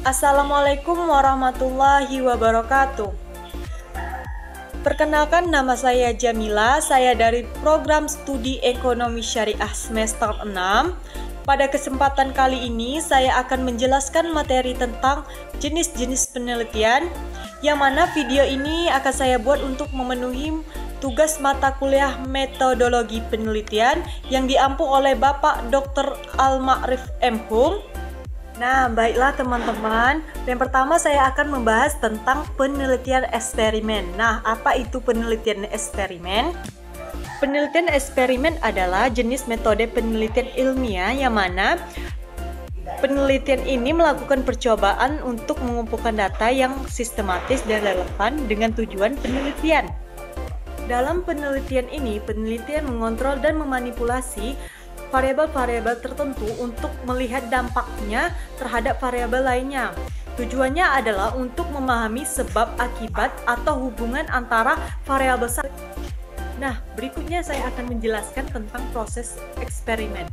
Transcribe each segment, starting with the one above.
Assalamualaikum warahmatullahi wabarakatuh. Perkenalkan, nama saya Jamila, saya dari program studi ekonomi syariah semester 6. Pada kesempatan kali ini saya akan menjelaskan materi tentang jenis-jenis penelitian, yang mana video ini akan saya buat untuk memenuhi tugas mata kuliah metodologi penelitian yang diampu oleh Bapak Dr. Al-Ma'rif M. Hum. Nah, baiklah teman-teman. Yang pertama saya akan membahas tentang penelitian eksperimen. Nah, apa itu penelitian eksperimen? Penelitian eksperimen adalah jenis metode penelitian ilmiah yang mana penelitian ini melakukan percobaan untuk mengumpulkan data yang sistematis dan relevan dengan tujuan penelitian. Dalam penelitian ini, penelitian mengontrol dan memanipulasi variabel-variabel tertentu untuk melihat dampaknya terhadap variabel lainnya. Tujuannya adalah untuk memahami sebab akibat atau hubungan antara variabel. Nah, berikutnya saya akan menjelaskan tentang proses eksperimen.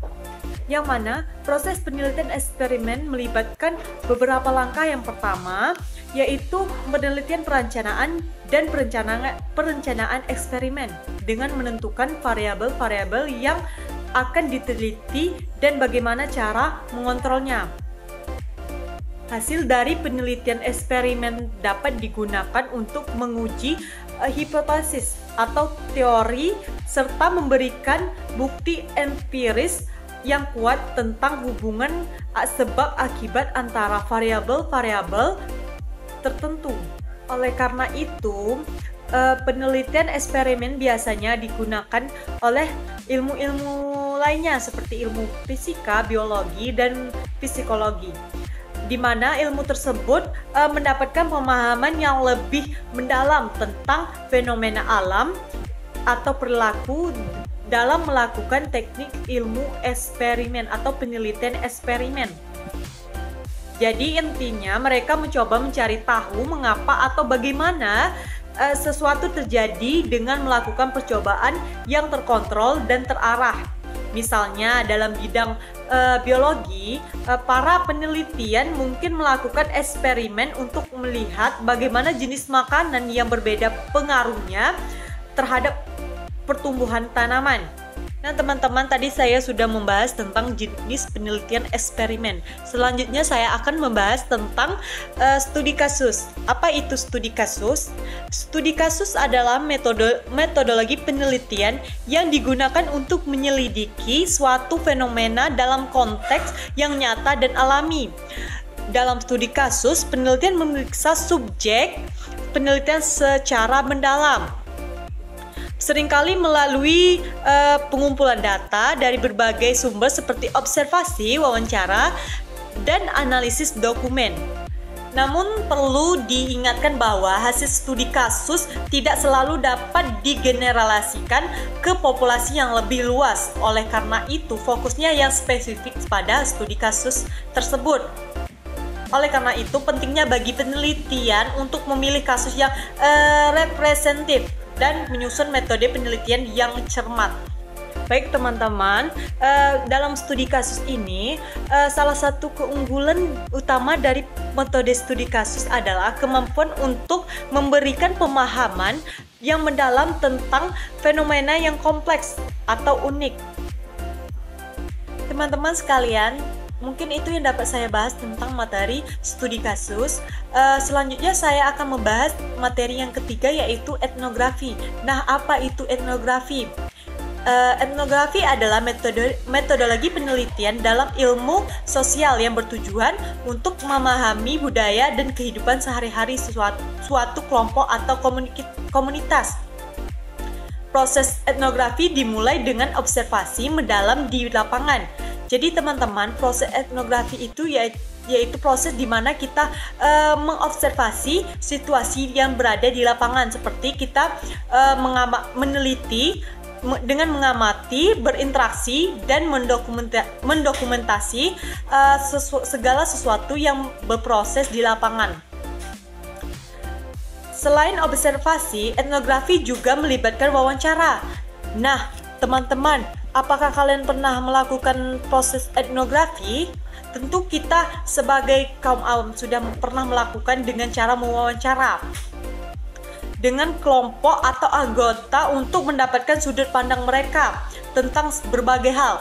Yang mana proses penelitian eksperimen melibatkan beberapa langkah. Yang pertama yaitu penelitian perencanaan dan perencanaan eksperimen dengan menentukan variabel-variabel yang akan diteliti dan bagaimana cara mengontrolnya. Hasil dari penelitian eksperimen dapat digunakan untuk menguji hipotesis atau teori serta memberikan bukti empiris yang kuat tentang hubungan sebab akibat antara variabel-variabel tertentu. Oleh karena itu, penelitian eksperimen biasanya digunakan oleh ilmu-ilmu lainnya seperti ilmu fisika, biologi, dan psikologi, di mana ilmu tersebut mendapatkan pemahaman yang lebih mendalam tentang fenomena alam atau perilaku dalam melakukan teknik ilmu eksperimen atau penelitian eksperimen. Jadi intinya mereka mencoba mencari tahu mengapa atau bagaimana sesuatu terjadi dengan melakukan percobaan yang terkontrol dan terarah. Misalnya dalam bidang biologi, para penelitian mungkin melakukan eksperimen untuk melihat bagaimana jenis makanan yang berbeda pengaruhnya terhadap pertumbuhan tanaman. Nah teman-teman, tadi saya sudah membahas tentang jenis penelitian eksperimen. Selanjutnya saya akan membahas tentang studi kasus. Apa itu studi kasus? Studi kasus adalah metodologi penelitian yang digunakan untuk menyelidiki suatu fenomena dalam konteks yang nyata dan alami. Dalam studi kasus, penelitian memeriksa subjek penelitian secara mendalam, seringkali melalui pengumpulan data dari berbagai sumber seperti observasi, wawancara, dan analisis dokumen. Namun perlu diingatkan bahwa hasil studi kasus tidak selalu dapat digeneralisasikan ke populasi yang lebih luas. Oleh karena itu, fokusnya yang spesifik pada studi kasus tersebut. Oleh karena itu, pentingnya bagi penelitian untuk memilih kasus yang representatif dan menyusun metode penelitian yang cermat. Baik teman-teman, dalam studi kasus ini, salah satu keunggulan utama dari metode studi kasus adalah kemampuan untuk memberikan pemahaman yang mendalam tentang fenomena yang kompleks atau unik. Teman-teman sekalian, mungkin itu yang dapat saya bahas tentang materi studi kasus. Selanjutnya saya akan membahas materi yang ketiga, yaitu etnografi. Nah, apa itu etnografi? Etnografi adalah metodologi penelitian dalam ilmu sosial yang bertujuan untuk memahami budaya dan kehidupan sehari-hari suatu kelompok atau komunitas. Proses etnografi dimulai dengan observasi mendalam di lapangan. Jadi teman-teman, proses etnografi itu yaitu proses di mana kita mengobservasi situasi yang berada di lapangan, seperti kita meneliti dengan mengamati, berinteraksi, dan mendokumentasi segala sesuatu yang berproses di lapangan. Selain observasi, etnografi juga melibatkan wawancara. Nah, teman-teman, apakah kalian pernah melakukan proses etnografi? tentu kita sebagai kaum awam sudah pernah melakukan dengan cara mewawancara dengan kelompok atau anggota untuk mendapatkan sudut pandang mereka tentang berbagai hal.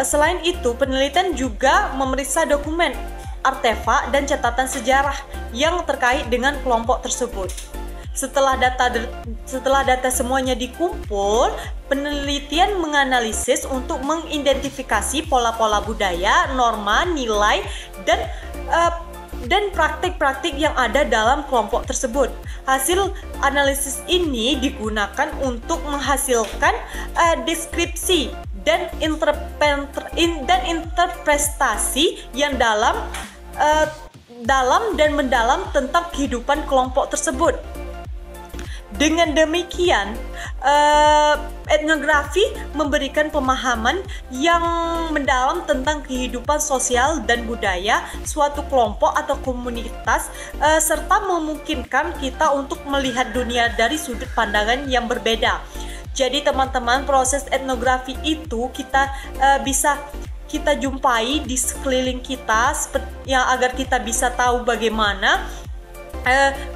Selain itu, penelitian juga memeriksa dokumen, artefak, dan catatan sejarah yang terkait dengan kelompok tersebut. Setelah data semuanya dikumpul, penelitian menganalisis untuk mengidentifikasi pola-pola budaya, norma, nilai, dan praktik-praktik yang ada dalam kelompok tersebut. Hasil analisis ini digunakan untuk menghasilkan deskripsi dan interpretasi yang dalam dan mendalam tentang kehidupan kelompok tersebut. Dengan demikian, etnografi memberikan pemahaman yang mendalam tentang kehidupan sosial dan budaya suatu kelompok atau komunitas, serta memungkinkan kita untuk melihat dunia dari sudut pandangan yang berbeda. Jadi teman-teman, proses etnografi itu bisa kita jumpai di sekeliling kita, yang agar kita bisa tahu bagaimana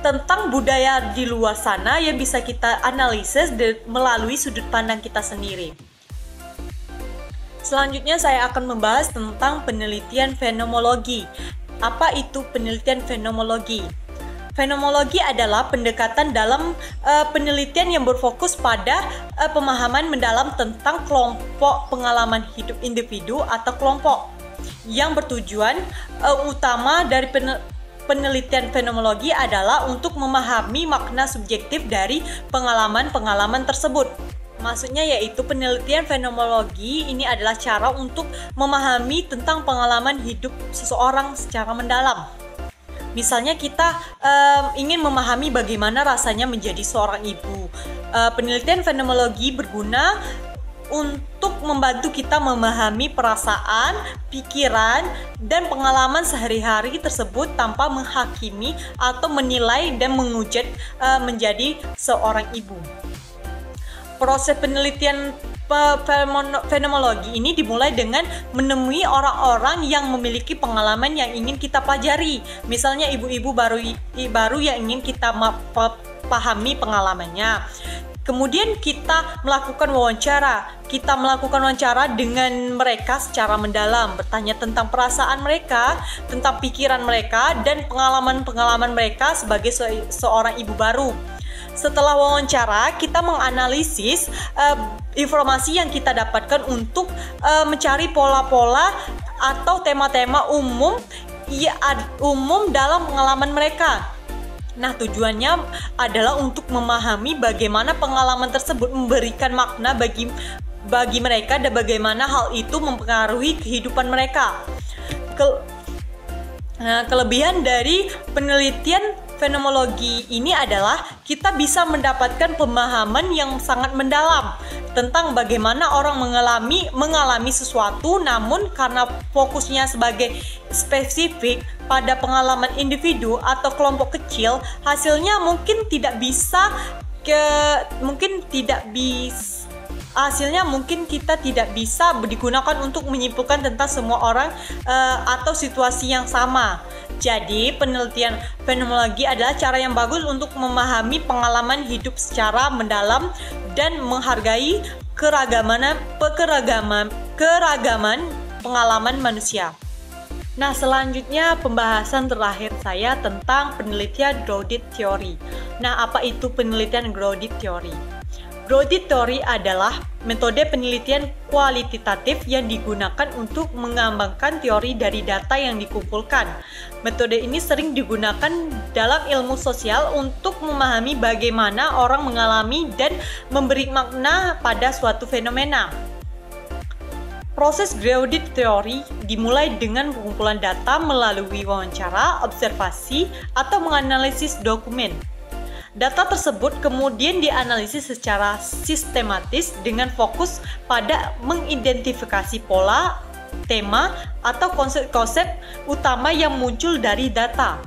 tentang budaya di luar sana yang bisa kita analisis melalui sudut pandang kita sendiri. Selanjutnya saya akan membahas tentang penelitian fenomenologi. Apa itu penelitian fenomenologi? Fenomenologi adalah pendekatan dalam penelitian yang berfokus pada pemahaman mendalam tentang kelompok pengalaman hidup individu atau kelompok. Yang bertujuan utama dari penelitian fenomenologi adalah untuk memahami makna subjektif dari pengalaman-pengalaman tersebut. Maksudnya yaitu penelitian fenomenologi ini adalah cara untuk memahami tentang pengalaman hidup seseorang secara mendalam. Misalnya kita ingin memahami bagaimana rasanya menjadi seorang ibu. Penelitian fenomenologi berguna untuk membantu kita memahami perasaan, pikiran, dan pengalaman sehari-hari tersebut tanpa menghakimi atau menilai dan menghujat menjadi seorang ibu. Proses penelitian fenomenologi ini dimulai dengan menemui orang-orang yang memiliki pengalaman yang ingin kita pelajari. Misalnya ibu-ibu baru yang ingin kita pahami pengalamannya. Kemudian kita melakukan wawancara. Kita melakukan wawancara dengan mereka secara mendalam, bertanya tentang perasaan mereka, tentang pikiran mereka, dan pengalaman-pengalaman mereka sebagai seorang ibu baru. Setelah wawancara, kita menganalisis informasi yang kita dapatkan untuk mencari pola-pola atau tema-tema umum dalam pengalaman mereka. Nah, tujuannya adalah untuk memahami bagaimana pengalaman tersebut memberikan makna bagi mereka dan bagaimana hal itu mempengaruhi kehidupan mereka. Kelebihan dari penelitian fenomenologi ini adalah kita bisa mendapatkan pemahaman yang sangat mendalam tentang bagaimana orang mengalami sesuatu, namun karena fokusnya sebagai spesifik pada pengalaman individu atau kelompok kecil, hasilnya mungkin kita tidak bisa digunakan untuk menyimpulkan tentang semua orang atau situasi yang sama. Jadi, penelitian fenomenologi adalah cara yang bagus untuk memahami pengalaman hidup secara mendalam dan menghargai keragaman pengalaman manusia. Nah, selanjutnya pembahasan terakhir saya tentang penelitian grounded theory. Nah, apa itu penelitian grounded theory? Grounded theory adalah metode penelitian kualitatif yang digunakan untuk mengembangkan teori dari data yang dikumpulkan. Metode ini sering digunakan dalam ilmu sosial untuk memahami bagaimana orang mengalami dan memberi makna pada suatu fenomena. Proses grounded theory dimulai dengan pengumpulan data melalui wawancara, observasi, atau menganalisis dokumen. Data tersebut kemudian dianalisis secara sistematis dengan fokus pada mengidentifikasi pola, tema, atau konsep-konsep utama yang muncul dari data.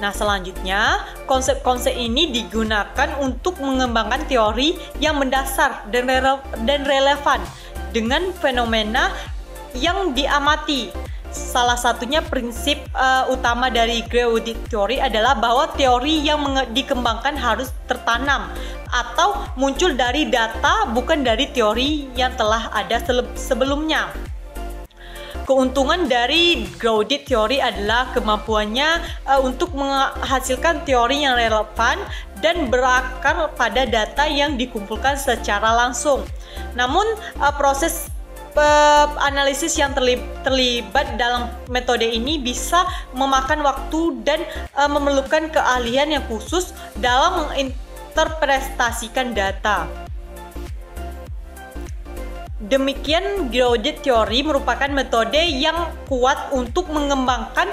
Nah, selanjutnya, konsep-konsep ini digunakan untuk mengembangkan teori yang mendasar dan relevan dengan fenomena yang diamati. Salah satunya prinsip utama dari grounded theory adalah bahwa teori yang dikembangkan harus tertanam atau muncul dari data, bukan dari teori yang telah ada sebelumnya. Keuntungan dari grounded theory adalah kemampuannya untuk menghasilkan teori yang relevan dan berakar pada data yang dikumpulkan secara langsung. Namun proses analisis yang terlibat dalam metode ini bisa memakan waktu dan memerlukan keahlian yang khusus dalam menginterpretasikan data. Demikian, grounded theory merupakan metode yang kuat untuk mengembangkan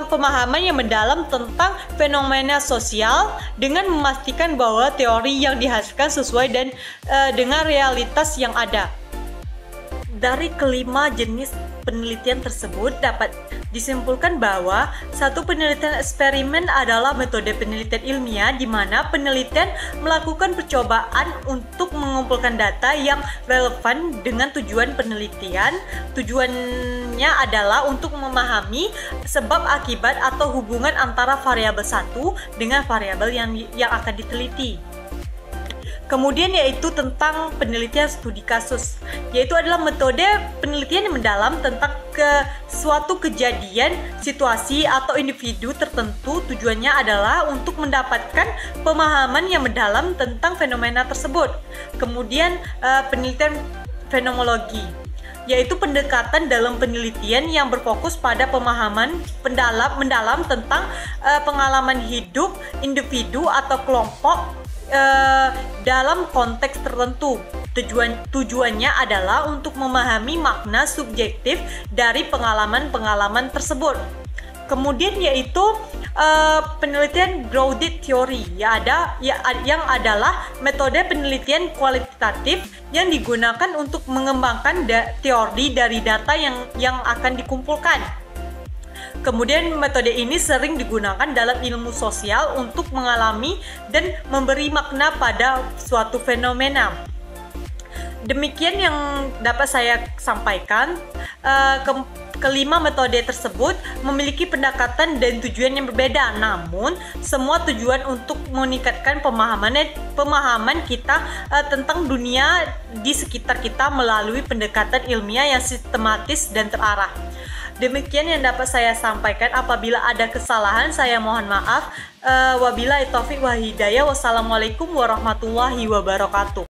pemahaman yang mendalam tentang fenomena sosial dengan memastikan bahwa teori yang dihasilkan sesuai dengan realitas yang ada. Dari kelima jenis penelitian tersebut dapat disimpulkan bahwa satu penelitian eksperimen adalah metode penelitian ilmiah di mana penelitian melakukan percobaan untuk mengumpulkan data yang relevan dengan tujuan penelitian. Tujuannya adalah untuk memahami sebab akibat atau hubungan antara variabel satu dengan variabel yang akan diteliti. Kemudian yaitu tentang penelitian studi kasus, yaitu adalah metode penelitian yang mendalam tentang suatu kejadian, situasi, atau individu tertentu. Tujuannya adalah untuk mendapatkan pemahaman yang mendalam tentang fenomena tersebut. Kemudian penelitian fenomenologi, yaitu pendekatan dalam penelitian yang berfokus pada pemahaman mendalam tentang pengalaman hidup individu atau kelompok dalam konteks tertentu. Tujuannya adalah untuk memahami makna subjektif dari pengalaman-pengalaman tersebut. Kemudian yaitu penelitian grounded theory yang adalah metode penelitian kualitatif yang digunakan untuk mengembangkan teori dari data yang akan dikumpulkan. Kemudian metode ini sering digunakan dalam ilmu sosial untuk mengalami dan memberi makna pada suatu fenomena. Demikian yang dapat saya sampaikan. Kelima metode tersebut memiliki pendekatan dan tujuan yang berbeda, namun semua tujuan untuk meningkatkan pemahaman kita tentang dunia di sekitar kita melalui pendekatan ilmiah yang sistematis dan terarah. Demikian yang dapat saya sampaikan. Apabila ada kesalahan, saya mohon maaf. Wabillahi taufiq wa hidayah. Wassalamualaikum warahmatullahi wabarakatuh.